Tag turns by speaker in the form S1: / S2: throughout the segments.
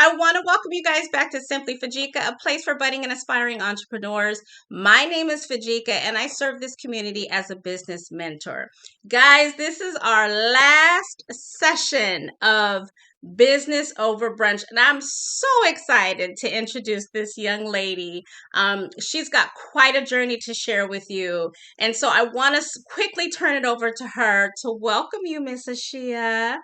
S1: I want to welcome you guys back to Simply Fujica, a place for budding and aspiring entrepreneurs. My name is Fujica, and I serve this community as a business mentor. Guys, this is our last session of Business Over Brunch, and I'm so excited to introduce this young lady. She's got quite a journey to share with you, and so I want to quickly turn it over to her to welcome you, Miss Asheia.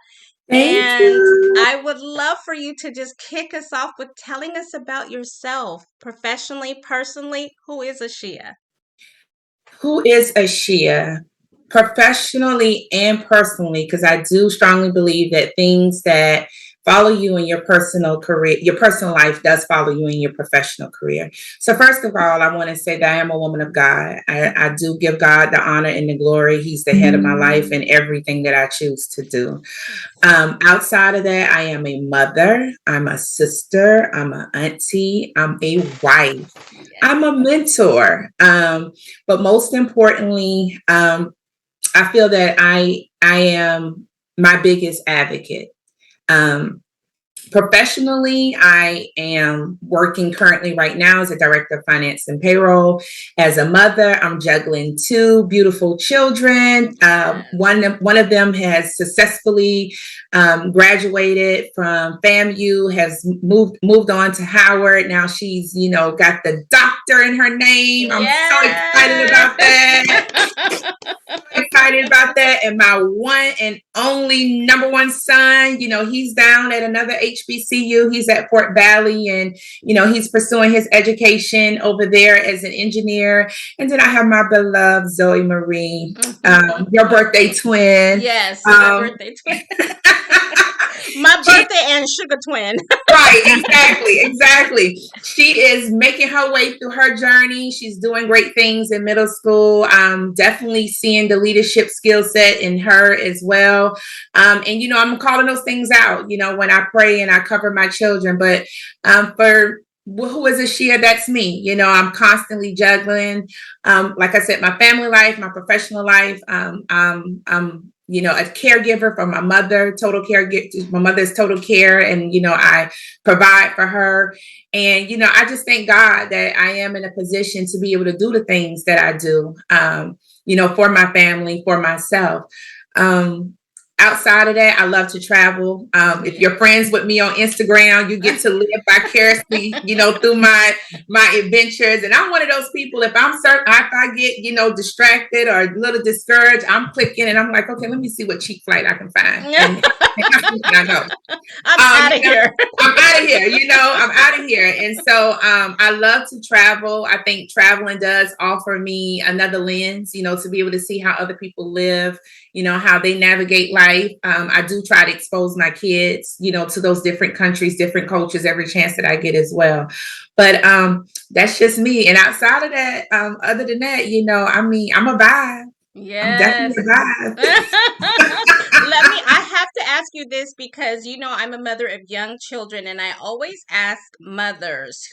S2: Thank
S1: And
S2: you.
S1: I would love for you to just kick us off with telling us about yourself, professionally, personally. Who is Asheia?
S2: Who is Asheia? Professionally and personally, because I do strongly believe that things that follow you in your personal career, your personal life does follow you in your professional career. So first of all, I want to say that I am a woman of God. I do give God the honor and the glory. He's the head of my life and everything that I choose to do. Outside of that, I am a mother, I'm a sister, I'm an auntie, I'm a wife, I'm a mentor. But most importantly, I feel that I am my biggest advocate. Um, Professionally, I am working currently right now as a Director of Finance and Payroll. As a mother, I'm juggling two beautiful children. One of them has successfully graduated from FAMU, has moved on to Howard. Now she's, got the doctor in her name. I'm so excited about that. Excited about that. And my one and only number one son, he's down at another HBCU. He's at Fort Valley, and he's pursuing his education over there as an engineer. And then I have my beloved Zoe Marie, your birthday twin.
S1: Yes, my birthday twin. My birthday and sugar twin.
S2: Right, exactly. She is making her way through her journey. She's doing great things in middle school. Definitely seeing the leadership skill set in her as well. And I'm calling those things out, when I pray and I cover my children. But for who is Asheia? That's me. I'm constantly juggling. Like I said, my family life, my professional life. I'm a caregiver for my mother, my mother's total care. And, I provide for her. And, I just thank God that I am in a position to be able to do the things that I do, for my family, for myself. Outside of that, I love to travel. If you're friends with me on Instagram, you get to live vicariously, through my adventures. And I'm one of those people, if I get, distracted or a little discouraged, I'm clicking and I'm like, okay, let me see what cheap flight I can find. And I go.
S1: I'm out of here.
S2: I'm out of here, I'm out of here. And so I love to travel. I think traveling does offer me another lens, to be able to see how other people live, how they navigate life. I do try to expose my kids, to those different countries, different cultures, every chance that I get as well. But that's just me. And outside of that, other than that, I'm a vibe.
S1: Yes.
S2: I'm definitely a vibe.
S1: I have to ask you this because, I'm a mother of young children, and I always ask mothers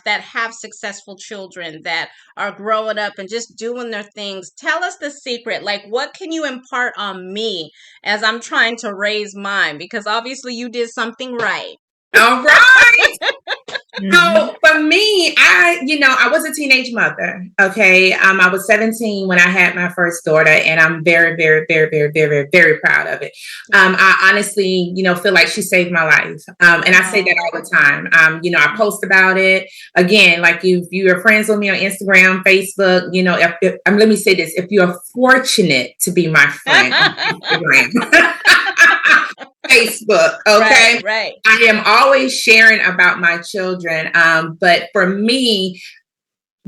S1: that have successful children that are growing up and just doing their things. Tell us the secret. Like, what can you impart on me as I'm trying to raise mine? Because obviously you did something right.
S2: All right. So for me, I was a teenage mother. Okay. I was 17 when I had my first daughter, and I'm very, very, very, very, very, very, very proud of it. I honestly, feel like she saved my life. And I say that all the time. I post about it. Again, like if you're friends with me on Instagram, Facebook, let me say this, if you're fortunate to be my friend on Instagram. Facebook, okay?
S1: Right.
S2: I am always sharing about my children. But for me,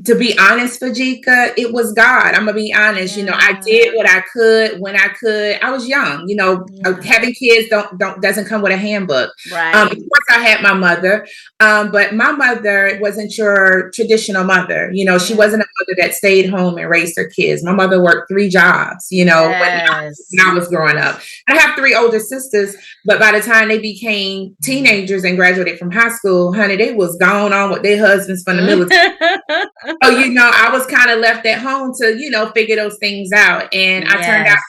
S2: to be honest, Fujica, it was God. I'm gonna be honest. I did what I could when I could. I was young. Having kids doesn't come with a handbook.
S1: Right.
S2: Of course, I had my mother, but my mother wasn't your traditional mother. She wasn't a mother that stayed home and raised her kids. My mother worked 3 jobs. When I was growing up. I have 3 older sisters, but by the time they became teenagers and graduated from high school, honey, they was gone on with their husbands from the military. So, I was kind of left at home to, figure those things out. And I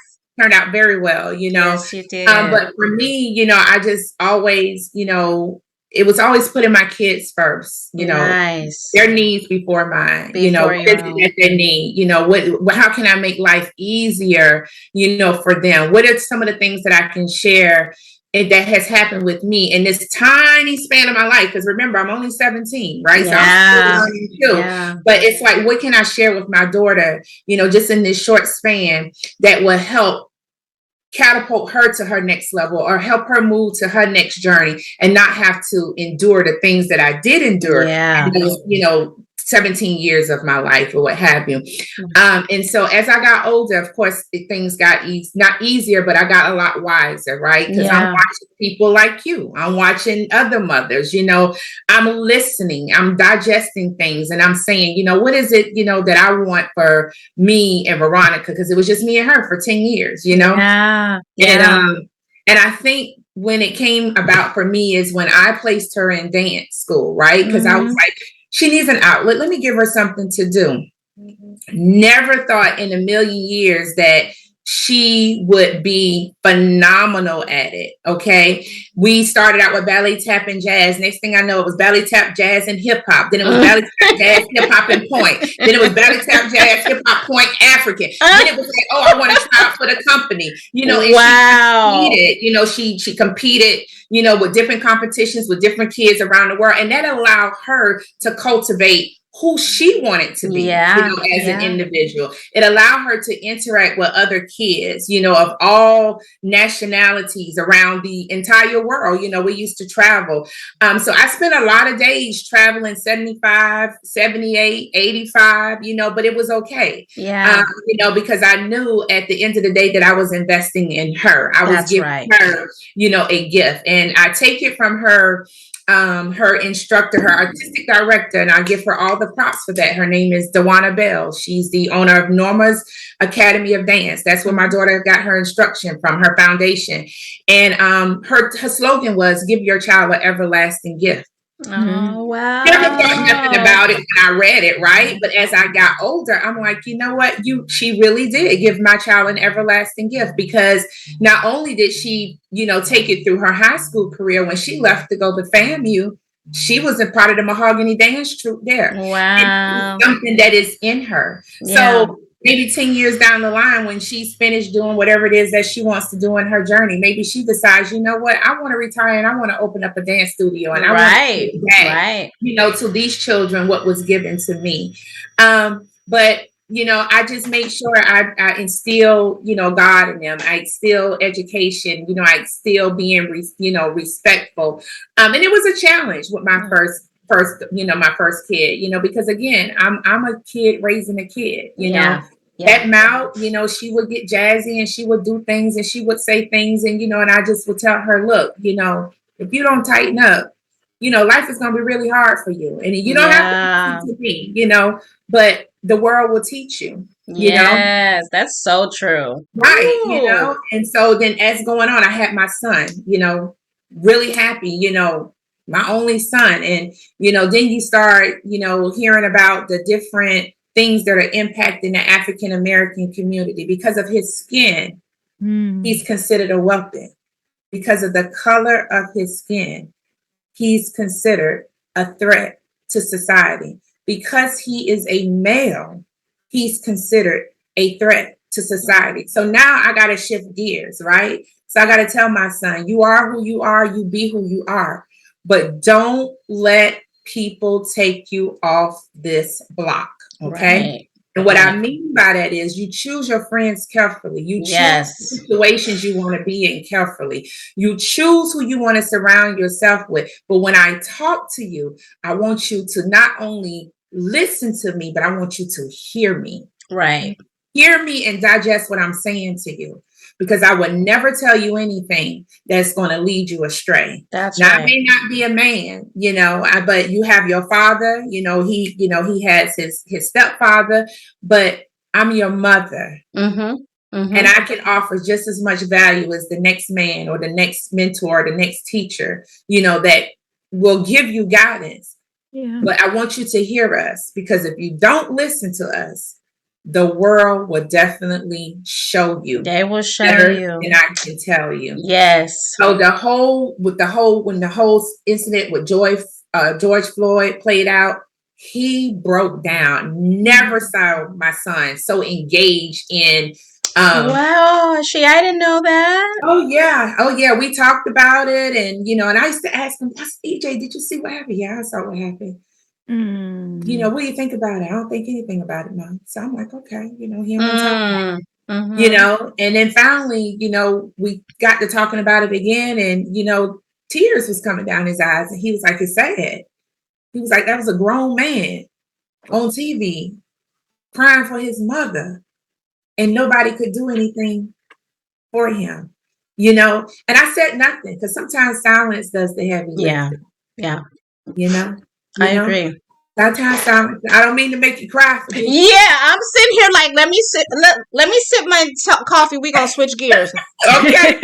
S2: turned out very well,
S1: Yes, you did.
S2: But for me, I just always, it was always putting my kids first,
S1: Nice.
S2: their needs before mine,
S1: Before
S2: what is
S1: your
S2: it
S1: own.
S2: that they need, how can I make life easier, for them? What are some of the things that I can share and that has happened with me in this tiny span of my life? Because remember, I'm only 17, right? So I'm still
S1: Yeah.
S2: learning too.
S1: Yeah.
S2: But it's like, what can I share with my daughter, just in this short span that will help catapult her to her next level or help her move to her next journey and not have to endure the things that I did endure
S1: Yeah.
S2: in those, 17 years of my life or what have you. And so as I got older, of course, things got not easier, but I got a lot wiser, right? Because I'm watching people like you. I'm watching other mothers, I'm listening, I'm digesting things, and I'm saying, what is it, that I want for me and Veronica? Because it was just me and her for 10 years,
S1: Yeah.
S2: And I think when it came about for me is when I placed her in dance school, right? Because I was like, she needs an outlet. Let me give her something to do. Never thought in a million years that she would be phenomenal at it. Okay. We started out with ballet tap and jazz. Next thing I know, it was ballet tap, jazz, and hip hop. Then it was ballet tap, jazz, hip hop, and point. Then it was ballet tap, jazz, hip hop, point, African. Then it was like, oh, I want to try out for the company. And
S1: wow.
S2: she competed, with different competitions with different kids around the world. And that allowed her to cultivate who she wanted to be, as an individual. It allowed her to interact with other kids, of all nationalities around the entire world. We used to travel. So I spent a lot of days traveling 75, 78, 85, but it was okay.
S1: Yeah.
S2: Because I knew at the end of the day that I was investing in her. I was giving her, a gift. And I take it from her instructor, her artistic director, and I give her all the props for that. Her name is Dewana Bell. She's the owner of Norma's Academy of Dance. That's where my daughter got her instruction from, her foundation. And her slogan was, give your child an everlasting gift.
S1: Oh, wow.
S2: Never thought nothing about it when I read it, right? But as I got older, I'm like, you know what? She really did give my child an everlasting gift, because not only did she, take it through her high school career, when she left to go to FAMU, she was a part of the Mahogany Dance Troupe there.
S1: Wow.
S2: Something that is in her. Yeah. So maybe 10 years down the line, when she's finished doing whatever it is that she wants to do in her journey, maybe she decides, you know what, I want to retire and I want to open up a dance studio, and I want to give back, to these children what was given to me. But I just make sure I instill, God in them. I instill education, I instill being, respectful. And it was a challenge with my first, my first kid, because again, I'm a kid raising a kid, that mouth, she would get jazzy and she would do things and she would say things, and, and I just would tell her, look, if you don't tighten up, life is going to be really hard for you. And you don't have to listen to me, but the world will teach you.
S1: Yes, that's so true.
S2: Right. Ooh. And so then as going on, I had my son, really happy, my only son. And, then you start, hearing about the different things that are impacting the African American community. Because of his skin, he's considered a weapon. Because of the color of his skin, he's considered a threat to society. Because he is a male, he's considered a threat to society. So now I got to shift gears, right? So I got to tell my son, you are who you are, you be who you are, but don't let people take you off this block, okay? Right. And what I mean by that is you choose your friends carefully. You choose situations you want to be in carefully. You choose who you want to surround yourself with. But when I talk to you, I want you to not only listen to me, but I want you to hear me.
S1: Right.
S2: Hear me and digest what I'm saying to you, because I would never tell you anything that's going to lead you astray.
S1: That's
S2: now,
S1: right.
S2: I may not be a man, but you have your father, he has his stepfather, but I'm your mother. Mm-hmm. Mm-hmm. And I can offer just as much value as the next man or the next mentor or the next teacher, that will give you guidance. Yeah. But I want you to hear us, because if you don't listen to us, the world will definitely show you
S1: They will show
S2: better
S1: you.
S2: than I can tell you.
S1: Yes.
S2: So when the whole incident with George Floyd played out, he broke down. Never saw my son so engaged in.
S1: Wow, I didn't know that.
S2: Oh yeah. We talked about it, and and I used to ask him, EJ, did you see what happened? Yeah, I saw what happened. What do you think about it? I don't think anything about it now. So I'm like, okay, he don't want to talk about it. And then finally, we got to talking about it again, and tears was coming down his eyes, and he was like, it's sad. He was like, that was a grown man on TV crying for his mother, and nobody could do anything for him. And I said nothing, because sometimes silence does the heavy lifting.
S1: Yeah.
S2: I
S1: agree.
S2: Sometimes silence. I don't mean to make you cry.
S1: Yeah, I'm sitting here like, let me sip my coffee. We gonna switch gears.
S2: Okay.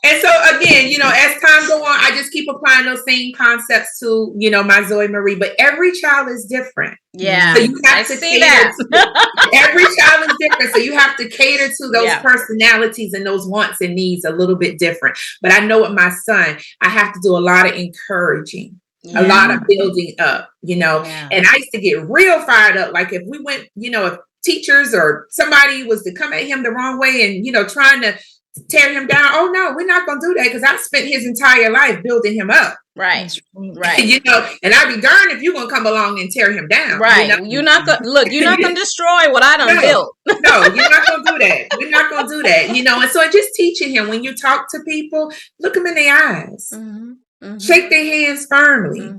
S2: And so again, as time go on, I just keep applying those same concepts to, my Zoe Marie. But every child is different.
S1: Yeah,
S2: so you have to
S1: see that.
S2: Every child is different, so you have to cater to those personalities and those wants and needs a little bit different. But I know with my son, I have to do a lot of encouraging. A lot of building up, and I used to get real fired up. Like if we went, if teachers or somebody was to come at him the wrong way and, trying to tear him down. Oh no, we're not going to do that, because I spent his entire life building him up.
S1: Right.
S2: And I'd be darned if you're going to come along and tear him down.
S1: Right. You're not going to destroy what I done built.
S2: No, you're not going to do that. We're not going to do that. And so just teaching him, when you talk to people, look them in the eyes. Shake their hands firmly.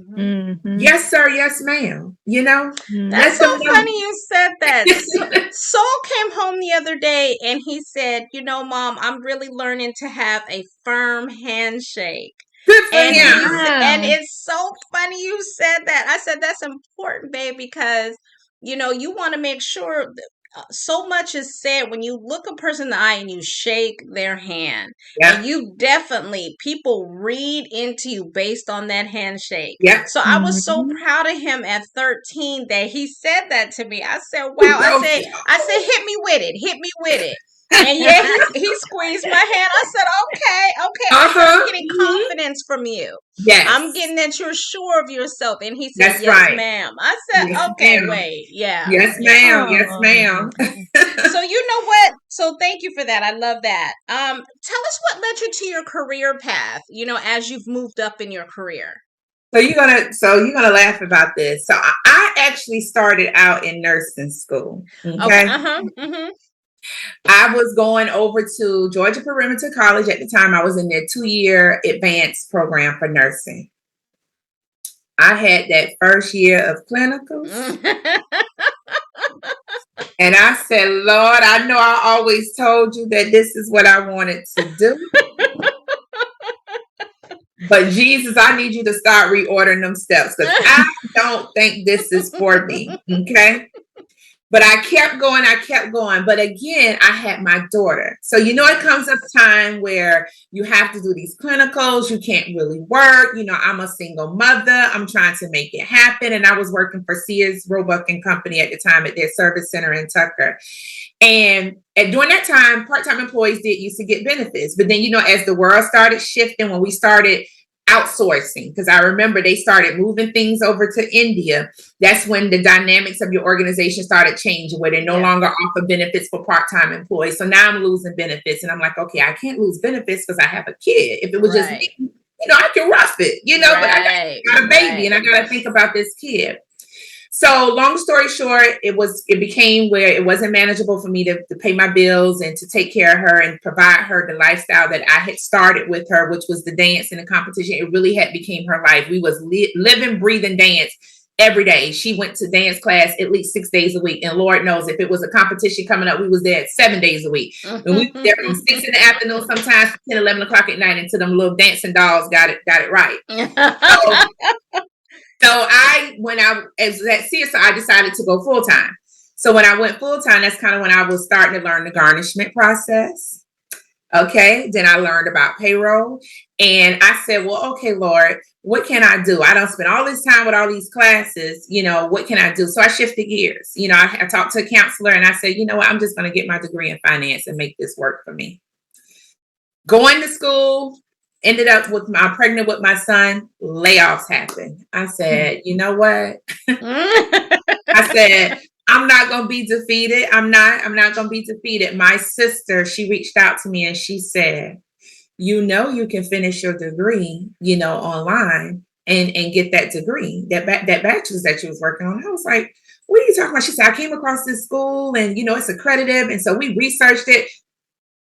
S2: Yes, sir. Yes, ma'am.
S1: That's so funny you said that. Soul came home the other day and he said, Mom, I'm really learning to have a firm handshake.
S2: Good for him.
S1: And it's so funny you said that. I said, that's important, babe, because, you want to make sure so much is said when you look a person in the eye and you shake their hand. And you definitely, people read into you based on that handshake. So I was so proud of him at 13 that he said that to me. I said, wow. I said, hit me with it. And he squeezed my hand. I said, okay. I'm getting confidence from you.
S2: Yes.
S1: I'm getting that you're sure of yourself. And he said, yes, ma'am. I said, okay, ma'am. Wait. Yeah.
S2: Yes, ma'am. Yes, ma'am.
S1: So you know what? So thank you for that. I love that. Tell us what led you to your career path, as you've moved up in your career.
S2: So you're gonna laugh about this. So I actually started out in nursing school. Okay. I was going over to Georgia Perimeter College at the time. I was in their 2-year advanced program for nursing. I had that first year of clinicals. And I said, Lord, I know I always told you that this is what I wanted to do. But Jesus, I need you to start reordering them steps, because I don't think this is for me. Okay. But I kept going. But again, I had my daughter. So, it comes a time where you have to do these clinicals. You can't really work. I'm a single mother. I'm trying to make it happen. And I was working for Sears, Roebuck and Company at the time at their service center in Tucker. And during that time, part-time employees used to get benefits. But then, as the world started shifting, when we started outsourcing, because I remember they started moving things over to India. That's when the dynamics of your organization started changing, where they no longer offer benefits for part-time employees. So now I'm losing benefits, and I'm like, okay, I can't lose benefits because I have a kid. If it was just me, I can rough it, but I got a baby and I got to think about this kid. So long story short, it became where it wasn't manageable for me to pay my bills and to take care of her and provide her the lifestyle that I had started with her, which was the dance and the competition. It really had became her life. We was living, breathing dance every day. She went to dance class at least 6 days a week. And Lord knows, if it was a competition coming up, we was there 7 days a week. And we were there from 6 in the afternoon, sometimes 10, 11 o'clock at night, until them little dancing dolls got it right. So when I was at CSI, I decided to go full time. So when I went full time, that's kind of when I was starting to learn the garnishment process. Okay. Then I learned about payroll. And I said, well, okay, Lord, what can I do? I don't spend all this time with all these classes. What can I do? So I shifted gears. I talked to a counselor and I said, you know what? I'm just going to get my degree in finance and make this work for me. Going to school, ended up pregnant with my son. Layoffs happened. I said, you know what? I said, I'm not going to be defeated. I'm not going to be defeated. My sister, she reached out to me and she said, you can finish your degree, online and get that degree, that bachelor's that you was working on. I was like, what are you talking about? She said, I came across this school and, it's accredited. And so we researched it.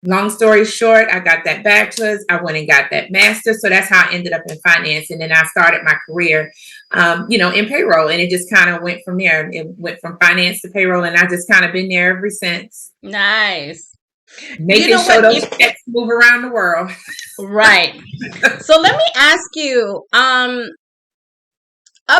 S2: Long story short, I got that bachelor's. I went and got that master's. So that's how I ended up in finance. And then I started my career, in payroll. And it just kind of went from there. It went from finance to payroll. And I just kind of been there ever since.
S1: Nice.
S2: Making sure those checks move around the world.
S1: Right. So let me ask you, up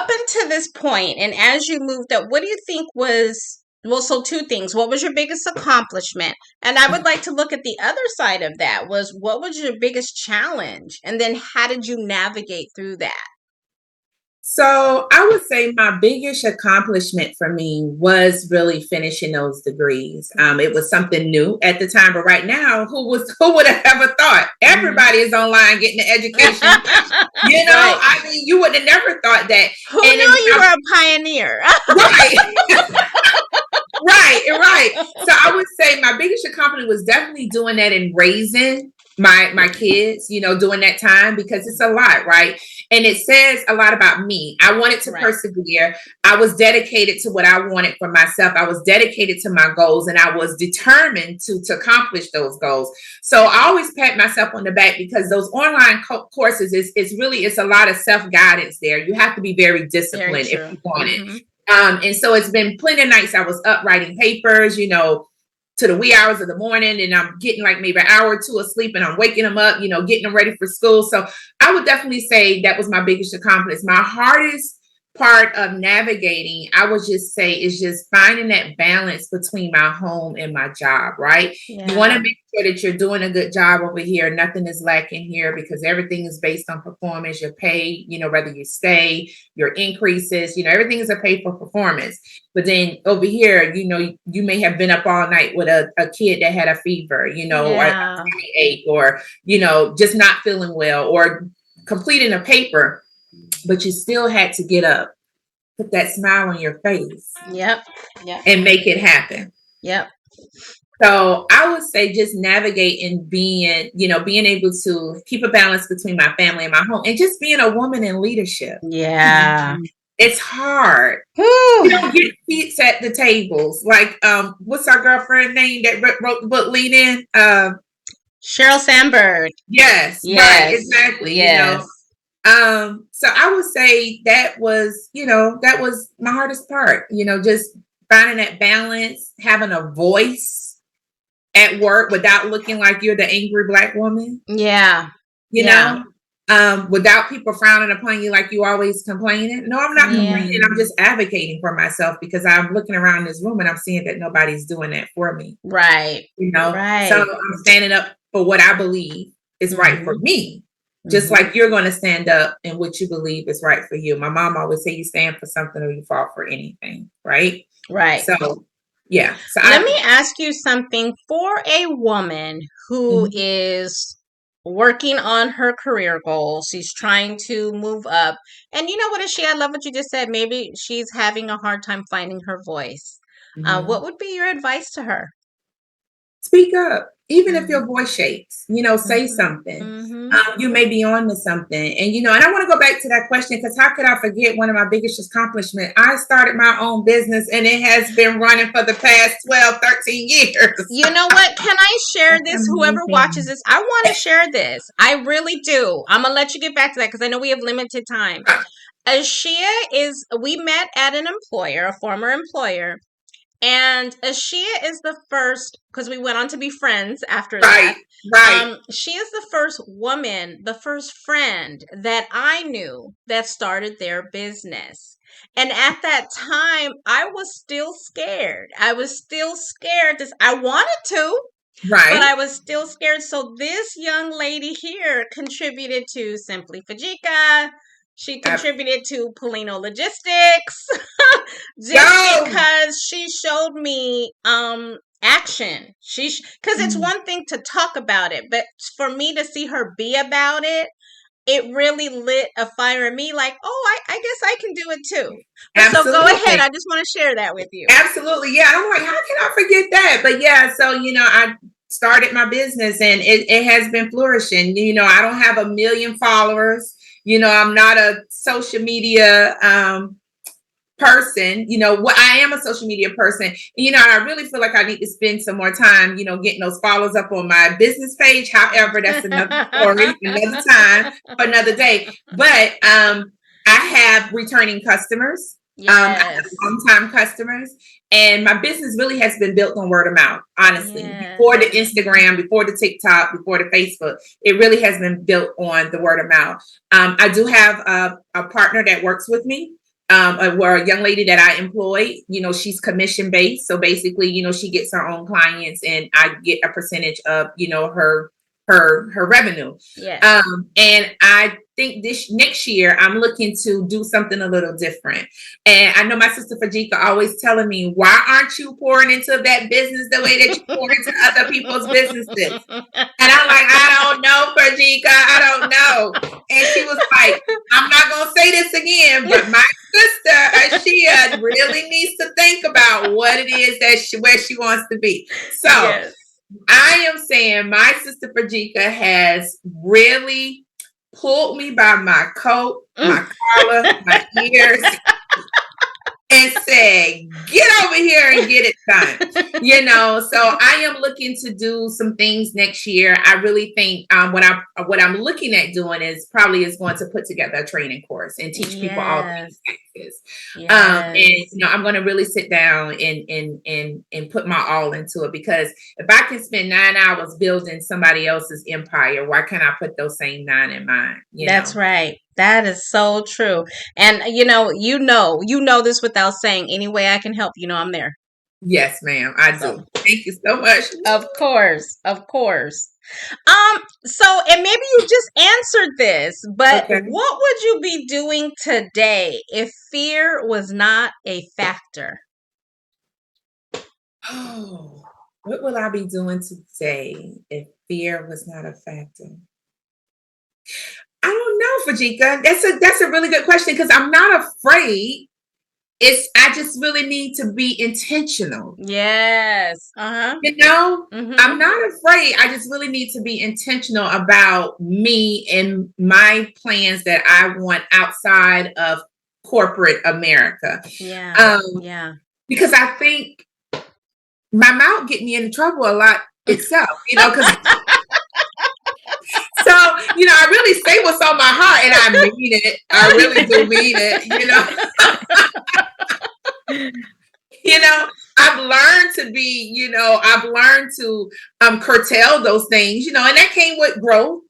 S1: until this point, and as you moved up, what do you think was, well, so two things. What was your biggest accomplishment? And I would like to look at the other side of that, was what was your biggest challenge? And then how did you navigate through that?
S2: So I would say my biggest accomplishment for me was really finishing those degrees. It was something new at the time, but right now, who would have ever thought? Everybody is online getting the education. Right. I mean, you would have never thought that.
S1: Who knew you were a pioneer?
S2: Right. Right. So I would say my biggest accomplishment was definitely doing that and raising my kids, during that time, because it's a lot, right? And it says a lot about me. I wanted to persevere. I was dedicated to what I wanted for myself. I was dedicated to my goals, and I was determined to accomplish those goals. So I always pat myself on the back, because those online courses it's a lot of self-guidance there. You have to be very disciplined if you want it. And so it's been plenty of nights I was up writing papers, to the wee hours of the morning, and I'm getting like maybe an hour or two of sleep, and I'm waking them up, getting them ready for school. So I would definitely say that was my biggest accomplishment. My hardest part of navigating, I would just say, is just finding that balance between my home and my job, right? Yeah. You want to make sure that you're doing a good job over here. Nothing is lacking here, because everything is based on performance. Your pay, whether you stay, your increases, everything is a pay for performance. But then over here, you may have been up all night with a kid that had a fever, or a ache, or, just not feeling well, or completing a paper, but you still had to get up, put that smile on your face.
S1: Yep.
S2: And make it happen.
S1: Yep.
S2: So I would say just navigate and being able to keep a balance between my family and my home, and just being a woman in leadership.
S1: Yeah.
S2: It's hard. You don't get seats at the tables. Like, what's our girlfriend name that wrote the book Lean In?
S1: Sheryl Sandberg.
S2: Yes. Right. Exactly.
S1: Yes.
S2: So I would say that was my hardest part, just finding that balance, having a voice at work without looking like you're the angry Black woman.
S1: Yeah.
S2: Without people frowning upon you like you always complaining. No, I'm not complaining. I'm just advocating for myself, because I'm looking around this room and I'm seeing that nobody's doing that for me.
S1: Right.
S2: Right. So I'm standing up for what I believe is right for me. Just like you're going to stand up and what you believe is right for you. My mom always say, you stand for something or you fall for anything. Right.
S1: Right.
S2: So, yeah. So
S1: let me ask you something. For a woman who is working on her career goals, she's trying to move up. And you know what, Asheia, I love what you just said. Maybe she's having a hard time finding her voice. What would be your advice to her?
S2: Speak up. Even if your voice shakes, say something. You may be on to something. And, and I want to go back to that question, because how could I forget one of my biggest accomplishments? I started my own business, and it has been running for the past 12, 13 years.
S1: You know what? Can I share this? Whoever watches this, I want to share this. I really do. I'm going to let you get back to that, because I know we have limited time. Asheia we met at an employer, a former employer. And Asheia is the first, because we went on to be friends after that. Right. She is the first woman, the first friend that I knew that started their business. And at that time, I was still scared. I wanted to. but
S2: Right.
S1: I was still scared. So this young lady here contributed to Simply Fujica. She contributed to Polino Logistics just
S2: Yo.
S1: because she showed me action. Because it's one thing to talk about it, but for me to see her be about it, it really lit a fire in me like, oh, I guess I can do it too. But so go ahead.
S2: Absolutely.
S1: I just want to share that with you.
S2: Absolutely. Yeah. I'm like, how can I forget that? But yeah, so, I started my business and it has been flourishing. I don't have a million followers. I'm not a social media person. What I am a social media person. I really feel like I need to spend some more time, getting those followers up on my business page. However, that's another story, another time, for another day. But I have returning customers. I have
S1: Yes.
S2: long-time customers, and my business really has been built on word of mouth. Honestly,
S1: Yes.
S2: before the Instagram, before the TikTok, before the Facebook, it really has been built on the word of mouth. I do have a partner that works with me. Where a young lady that I employ, she's commission based. So basically, she gets her own clients and I get a percentage of, her revenue.
S1: Yes.
S2: And I think this next year I'm looking to do something a little different. And I know my sister Fujica always telling me, why aren't you pouring into that business the way that you pour into other people's businesses? And I'm like, I don't know, Fujica, I don't know. And she was like, I'm not gonna say this again, but my sister Asheia really needs to think about what it is that where she wants to be. So
S1: Yes.
S2: I am saying my sister Fujica has really pulled me by my coat, my collar, my ears, and said, get over here and get it done. So I am looking to do some things next year. I really think what I'm looking at doing is going to put together a training course and teach people all things taxes. And I'm going to really sit down and put my all into it, because if I can spend 9 hours building somebody else's empire, why can't I put those same 9 in mine?
S1: That's right. That is so true. And you know this without saying. Any way I can help, I'm there.
S2: Yes, ma'am, I do. Thank you so much.
S1: Of course. So, and maybe you just answered this, but
S2: Okay.
S1: what would you be doing today if fear was not a factor?
S2: Oh, what will I be doing today if fear was not a factor? I don't know, Fujica. That's a really good question, because I'm not afraid. I just really need to be intentional.
S1: Yes.
S2: I'm not afraid. I just really need to be intentional about me and my plans that I want outside of corporate America.
S1: Yeah.
S2: Because I think my mouth get me into trouble a lot itself, because so, I really say what's on my heart, and I mean it. I really do mean it. I've learned to be, I've learned to curtail those things, and that came with growth,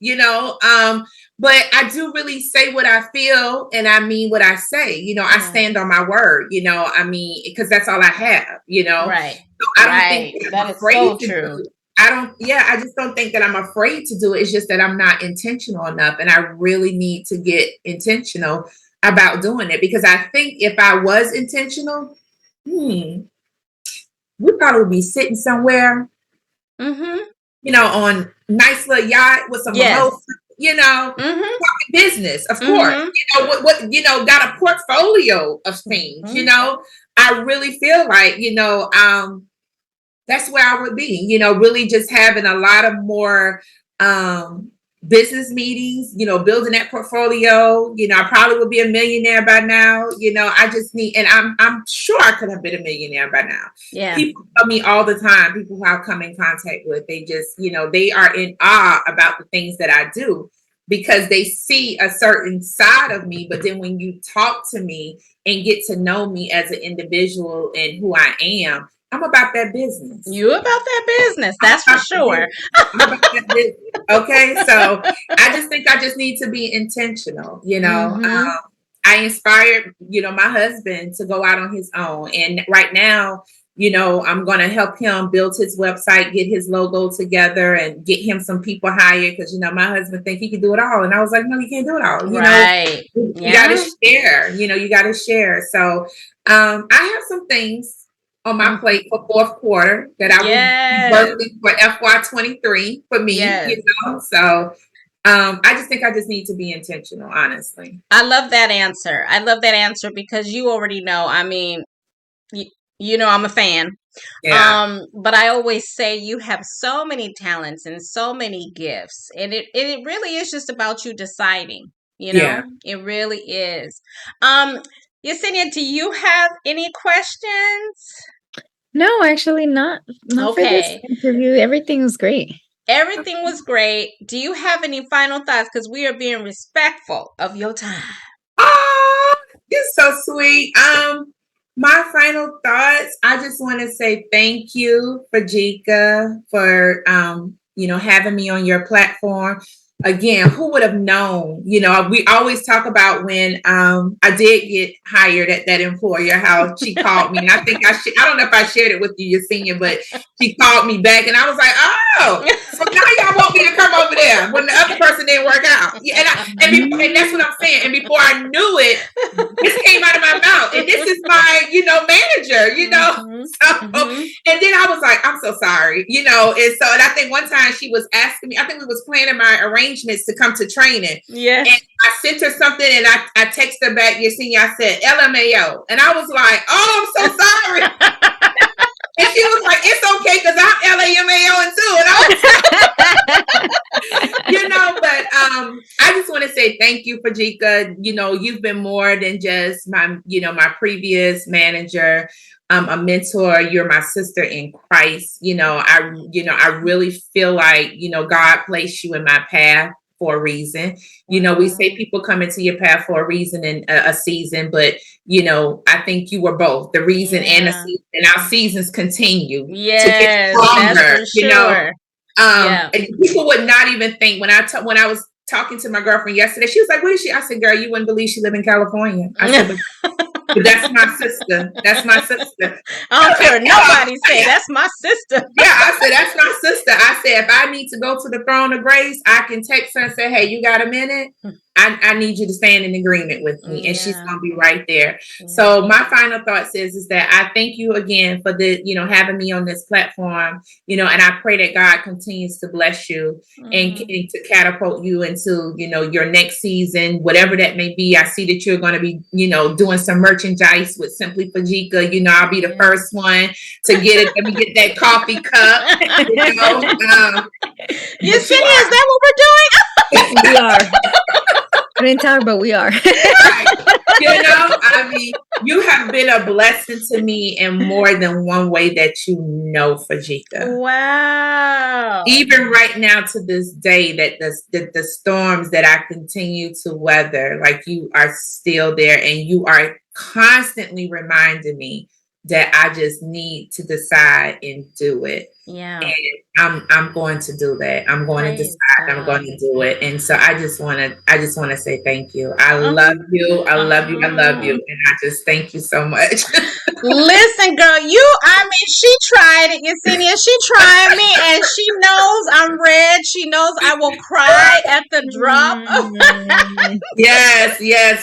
S2: but I do really say what I feel, and I mean what I say. I stand on my word, because that's all I have,
S1: Right.
S2: So I don't think
S1: that is so true.
S2: I just don't think that I'm afraid to do it. It's just that I'm not intentional enough. And I really need to get intentional about doing it, because I think if I was intentional, we probably would be sitting somewhere, on nice little yacht with some mimosas, talking business, of course, got a portfolio of things, I really feel like, that's where I would be, really just having a lot of more business meetings, building that portfolio. I probably would be a millionaire by now. I just need, and I'm sure I could have been a millionaire by now.
S1: Yeah.
S2: People tell me all the time, people who I come in contact with, they just, they are in awe about the things that I do, because they see a certain side of me. But then when you talk to me and get to know me as an individual and who I am, I'm about that business.
S1: You about that business, that's for sure.
S2: I'm about that business. Okay, so I just think I just need to be intentional. I inspired, my husband to go out on his own, and right now I'm going to help him build his website, get his logo together, and get him some people hired because, my husband think he can do it all. And I was like, no, you can't do it all.
S1: Right.
S2: You got to share, you got to share. So I have some things on my plate for fourth quarter that I will be working for FY23 for me, So I just think I just need to be intentional, honestly.
S1: I love that answer because you already know. I mean, I'm a fan.
S2: Yeah.
S1: But I always say you have so many talents and so many gifts, and it really is just about you deciding. It really is. Yesenia, do you have any questions?
S3: No, actually not. Not for this interview. Everything was great.
S1: Everything was great. Do you have any final thoughts? Because we are being respectful of your time.
S2: Oh, you're so sweet. My final thoughts, I just want to say thank you, Fujica, for having me on your platform. Again, who would have known? We always talk about when I did get hired at that employer, how she called me. And I think I don't know if I shared it with you, Yesenia, but she called me back and I was like, oh, so now y'all want me to come over there when the other person didn't work out. And that's what I'm saying. And before I knew it, this came out of my mouth. And this is my, manager, And then I was like, I'm so sorry, and I think one time she was asking me, I think we was planning my arrangements to come to training.
S1: Yeah.
S2: And I sent her something and I texted her back, Yesenia, I said, LMAO. And I was like, oh, I'm so sorry. And she was like, it's okay because I'm LAMAO too. And I was but I just want to say thank you, Fujica. You've been more than just my previous manager. A mentor. You're my sister in Christ. I really feel like, God placed you in my path for a reason. We say people come into your path for a reason and a season, but I think you were both the reason and a season, and our seasons continue to get stronger.
S1: That's for sure.
S2: And people would not even think when I was talking to my girlfriend yesterday, she was like, "What is she?" I said, "Girl, you wouldn't believe she live in California." I said, but that's my sister. That's my sister.
S1: I don't care. Nobody say that's my sister.
S2: Yeah, I said, that's my sister. I said, if I need to go to the throne of grace, I can text her and say, hey, you got a minute? I need you to stand in agreement with me. And she's going to be right there. So my final thoughts is that I thank you again for the, having me on this platform, and I pray that God continues to bless you and to catapult you into, your next season, whatever that may be. I see that you're going to be, doing some merchandise with Simply Fujica. I'll be the first one to get it. Let me get that coffee cup.
S1: Yesenia, is that what we're doing?
S3: We are. I didn't tell her, but we are.
S2: I mean, you have been a blessing to me in more than one way that Fujica.
S1: Wow.
S2: Even right now to this day, that the storms that I continue to weather, like you are still there and you are constantly reminding me that I just need to decide and do it.
S1: Yeah.
S2: And I'm going to do that. I'm going to decide. I'm going to do it. And so I just want to say thank you. I love you. I love you. I love you. And I just thank you so much.
S1: Listen, girl, she tried it, Yesenia. She tried me and she knows I'm red. She knows I will cry at the drop.
S2: Yes.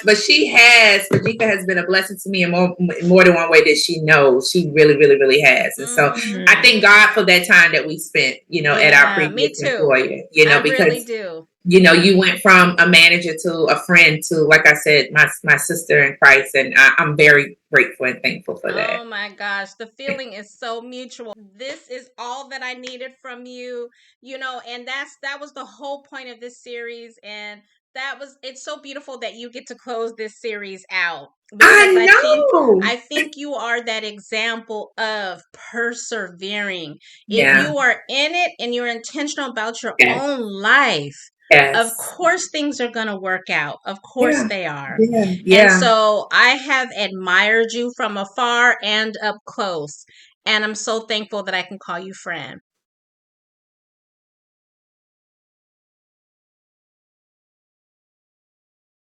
S2: But Fujica has been a blessing to me in more than one way that she knows. She really, really, really has. And so I thank God for that time that we spent, at our previous employer,
S1: I
S2: because
S1: really do.
S2: You went from a manager to a friend to, like I said, my sister in Christ. And I'm very grateful and thankful for that.
S1: Oh my gosh. The feeling is so mutual. This is all that I needed from you, and that was the whole point of this series. And it's so beautiful that you get to close this series out. I think you are that example of persevering. If you are in it and you're intentional about your own life, of course things are going to work out. Of course they are. And so I have admired you from afar and up close. And I'm so thankful that I can call you friend.